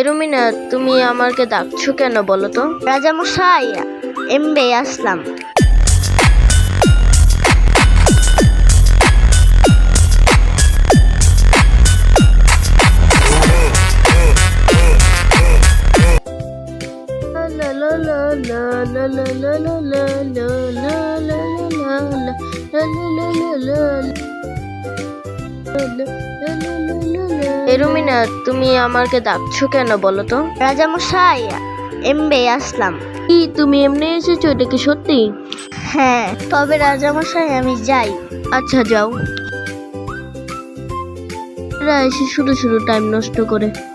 রুমিনা, তুমি আমাকে ডাকছো কেন বলো তো? রাজামশাই, এমবে আসলাম। রুমিনা, তুমি আমাকে ডাকছো কেন বলো তো? রাজামশাই, এমবে আসলাম। কি, তুমি এমনি এসেছো? এটা কি সত্যি? হ্যাঁ, তবে রাজামশাই আমি যাই। আচ্ছা, যাও। এরা এসে শুধু শুধু টাইম নষ্ট করে।